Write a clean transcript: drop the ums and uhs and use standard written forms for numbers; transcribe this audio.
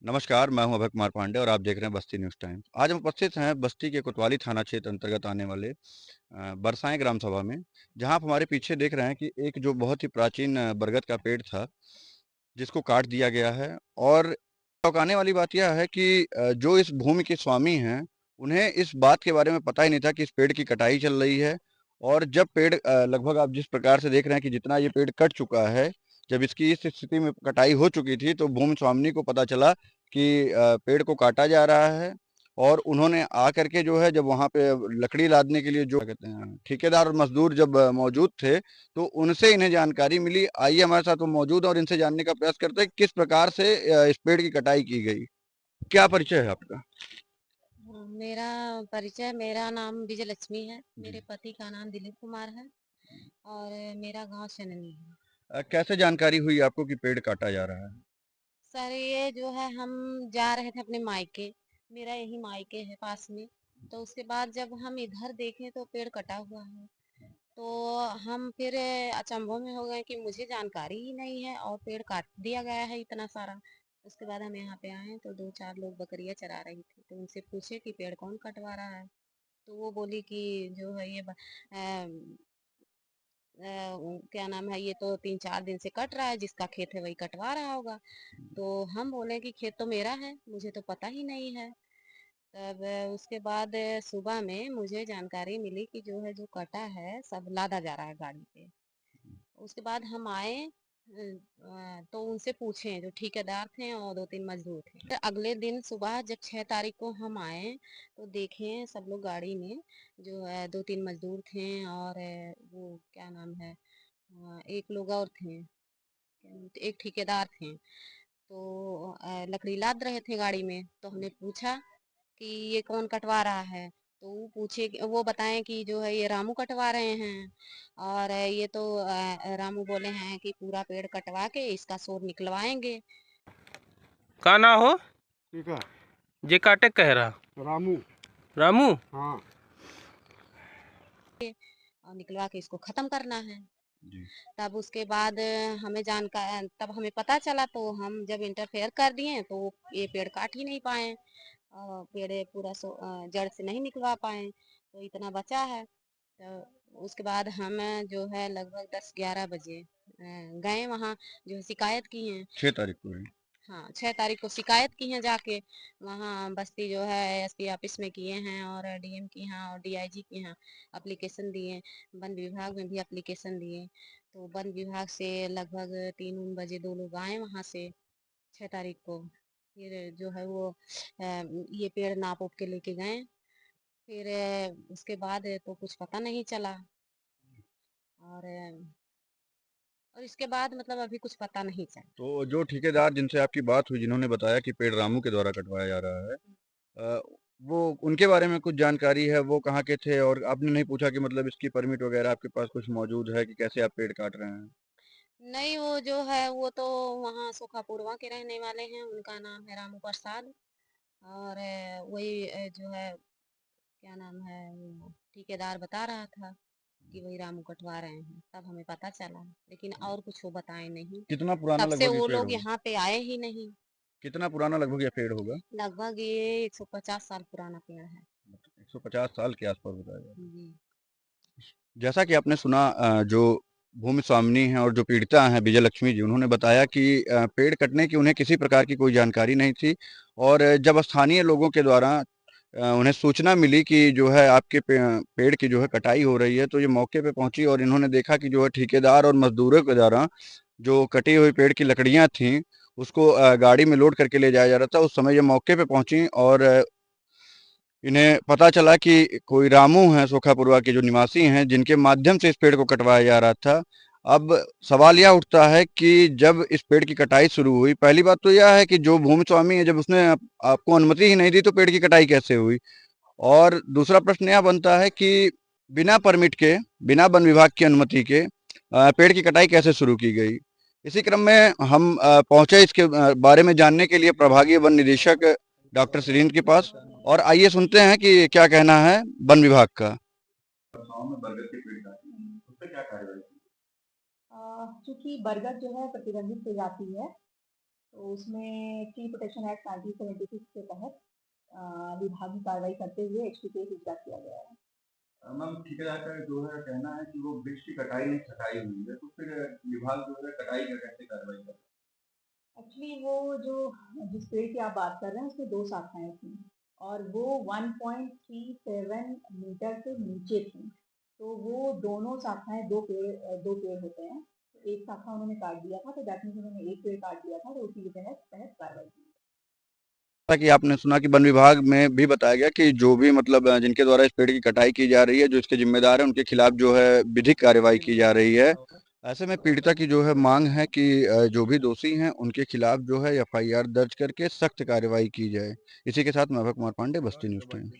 नमस्कार, मैं हूं अभय कुमार पांडे और आप देख रहे हैं बस्ती न्यूज़ टाइम्स। आज हम उपस्थित हैं बस्ती के कोतवाली थाना क्षेत्र अंतर्गत आने वाले बरसाएं ग्राम सभा में, जहां आप हमारे पीछे देख रहे हैं कि एक जो बहुत ही प्राचीन बरगद का पेड़ था, जिसको काट दिया गया है। और चौंकाने वाली बात यह है कि जो इस भूमि के स्वामी हैं, उन्हें इस बात के बारे में पता ही नहीं था कि इस पेड़ की कटाई चल रही है। और जब पेड़ लगभग आप जिस प्रकार से देख रहे हैं कि जितना ये पेड़ कट चुका है, जब इसकी इस स्थिति में कटाई हो चुकी थी, तो भूमि स्वामिनी को पता चला कि पेड़ को काटा जा रहा है। और उन्होंने आकर के जो है, जब वहाँ पे लकड़ी लादने के लिए जो क्या कहते हैं ठेकेदार और मजदूर जब मौजूद थे, तो उनसे इन्हें जानकारी मिली। आइए हमारे साथ वो मौजूद हैं और इनसे जानने का प्रयास करते हैं कि किस प्रकार से इस पेड़ की कटाई की गई। क्या परिचय है आपका? मेरा परिचय, मेरा नाम विजय लक्ष्मी है। जी। मेरे पति का नाम दिलीप कुमार है और मेरा गांव चननी है। कैसे जानकारी हुई आपको कि पेड़ काटा जा रहा है? सर, ये जो है, हम जा रहे थे अपने मायके। मेरा यही मायके है पास में। तो उसके बाद जब हम इधर देखें तो पेड़ कटा हुआ है। तो हम फिर अचंभों में हो गए कि मुझे जानकारी ही नहीं है और पेड़ काट दिया गया है इतना सारा। उसके बाद हम यहाँ पे आए तो दो चार लोग बकरियां चरा रही थी, तो उनसे पूछे कि पेड़ कौन कटवा रहा है। तो वो बोली कि जो है ये क्या नाम है, ये तो 3-4 दिन से कट रहा है, जिसका खेत है वही कटवा रहा होगा। तो हम बोले कि खेत तो मेरा है, मुझे तो पता ही नहीं है। तब उसके बाद सुबह में मुझे जानकारी मिली कि जो है, जो कटा है सब लादा जा रहा है गाड़ी पे। उसके बाद हम आए, तो उनसे पूछे, जो ठेकेदार थे और 2-3 मजदूर थे। फिर अगले दिन सुबह जब 6 तारीख को हम आए तो देखे सब लोग गाड़ी में, जो है 2-3 मजदूर थे और वो क्या नाम है, एक लोग और थे, एक ठेकेदार थे। तो लकड़ी लाद रहे थे गाड़ी में। तो हमने पूछा कि ये कौन कटवा रहा है। तो वो बताएं कि जो है ये रामू कटवा रहे हैं। और ये तो रामू बोले हैं कि पूरा पेड़ कटवा के इसका सोर निकलवाएंगे। का ना हो ठीक है। जे काटे कह रहा रामू। रामू। हाँ। और निकलवा के इसको खत्म करना है। जी। तब उसके बाद तब हमें पता चला, तो हम जब इंटरफेयर कर दिए तो ये पेड़ काट ही नहीं पाए। पेड़ पूरा जड़ से नहीं निकलवा पाए, तो इतना बचा है। तो उसके बाद हम जो है लगभग 10-11 बजे गए वहाँ, जो है शिकायत की है। 6 तारीख को है। हाँ, 6 तारीख को शिकायत की है जाके। वहाँ बस्ती जो है एसपी ऑफिस में किए हैं और डीएम की यहाँ और डीआईजी की यहाँ एप्लीकेशन दिए। वन विभाग में भी एप्लीकेशन दिए। तो वन विभाग से लगभग 3 बजे 2 लोग आए वहाँ से, 6 तारीख को। फिर जो है वो ये पेड़ नाप उप के लेके गए। फिर उसके बाद तो कुछ पता नहीं चला। और इसके बाद मतलब अभी कुछ पता नहीं चला। तो जो ठेकेदार जिनसे आपकी बात हुई, जिन्होंने बताया कि पेड़ रामू के द्वारा कटवाया जा रहा है, अ, वो उनके बारे में कुछ जानकारी है? वो कहाँ के थे? और आपने नहीं पूछा कि मतलब इसकी परमिट वगैरह आपके पास कुछ मौजूद है कि कैसे आप पेड़ काट रहे हैं? नहीं, वो जो है वो तो वहाँ सुखापुरवा के रहने वाले हैं, उनका नाम है रामू प्रसाद। और वही जो है क्या नाम है, वो ठेकेदार बता रहा था कि वही रामू कटवा रहे हैं, तब हमें पता चला। लेकिन और कुछ वो बताए नहीं। कितना पुराना तब से लगभग ये वो पेड़ लोग होगा? यहाँ पे आए ही नहीं। कितना पुराना लगभग ये पेड़ होगा? लगभग ये 150 साल पुराना पेड़ है। 150 साल के आसपास बताया जा रहा है। जी। जैसा कि आपने सुना, जो भूमि स्वामिनी हैं और जो पीड़िता हैं विजय लक्ष्मी जी, उन्होंने बताया कि पेड़ कटने की उन्हें किसी प्रकार की कोई जानकारी नहीं थी। और जब स्थानीय लोगों के द्वारा उन्हें सूचना मिली कि जो है आपके पेड़ की जो है कटाई हो रही है, तो ये मौके पे पहुंची और इन्होंने देखा कि जो है ठेकेदार और मजदूरों के द्वारा जो कटी हुई पेड़ की लकड़ियां थीं, उसको गाड़ी में लोड करके ले जाया जा रहा था। उस समय ये मौके पे पहुंची और इन्हें पता चला कि कोई रामू हैं सोखापुरवा के जो निवासी हैं, जिनके माध्यम से इस पेड़ को कटवाया जा रहा था। अब सवाल यह उठता है कि जब इस पेड़ की कटाई शुरू हुई, पहली बात तो यह है कि जो भूमि स्वामी है, जब उसने आपको अनुमति ही नहीं दी, तो पेड़ की कटाई कैसे हुई? और दूसरा प्रश्न यह बनता है कि बिना परमिट के, बिना वन विभाग की अनुमति के पेड़ की कटाई कैसे शुरू की गई? इसी क्रम में हम पहुंचे इसके बारे में जानने के लिए प्रभागीय वन निदेशक डॉक्टर सुरेंद्र के पास। और आइए सुनते हैं कि क्या कहना है वन विभाग का। चूंकि बरगद जो है प्रतिबंधित प्रजाति है, तो उसमें ट्री प्रोटेक्शन एक्ट 1976 के तहत विभागीय कार्रवाई करते हुए एचपी केस रजिस्टर किया गया है। मैम ठेकेदार का जो है कहना है कि वो वृक्ष की कटाई नहीं छटाई हुई है, तो फिर विभाग जो है कटाई का कैसे कार्रवाई कर? एक्चुअली वो जो जिस पेड़ की आप बात कर रहे हैं उसमें 2 शाखाएँ थीं और वो 1.37 मीटर से नीचे थीं। तो वो दोनों शाखाएँ 2 पेड़ होते हैं। तो एक शाखा उन्होंने काट दिया था, तो दैट मीन्स उन्होंने एक पेड़ काट दिया था, तो उसी के तहत कार्रवाई की। जैसा कि आपने सुना कि वन विभाग में भी बताया गया कि जो भी मतलब जिनके द्वारा इस पेड़ की कटाई की जा रही है, जो इसके जिम्मेदार हैं, उनके खिलाफ जो है विधिक कार्रवाई की जा रही है। ऐसे में पीड़िता की जो है मांग है कि जो भी दोषी हैं उनके खिलाफ जो है एफआईआर दर्ज करके सख्त कार्रवाई की जाए। इसी के साथ मैं अभय कुमार पांडे, बस्ती न्यूज़ टाइम।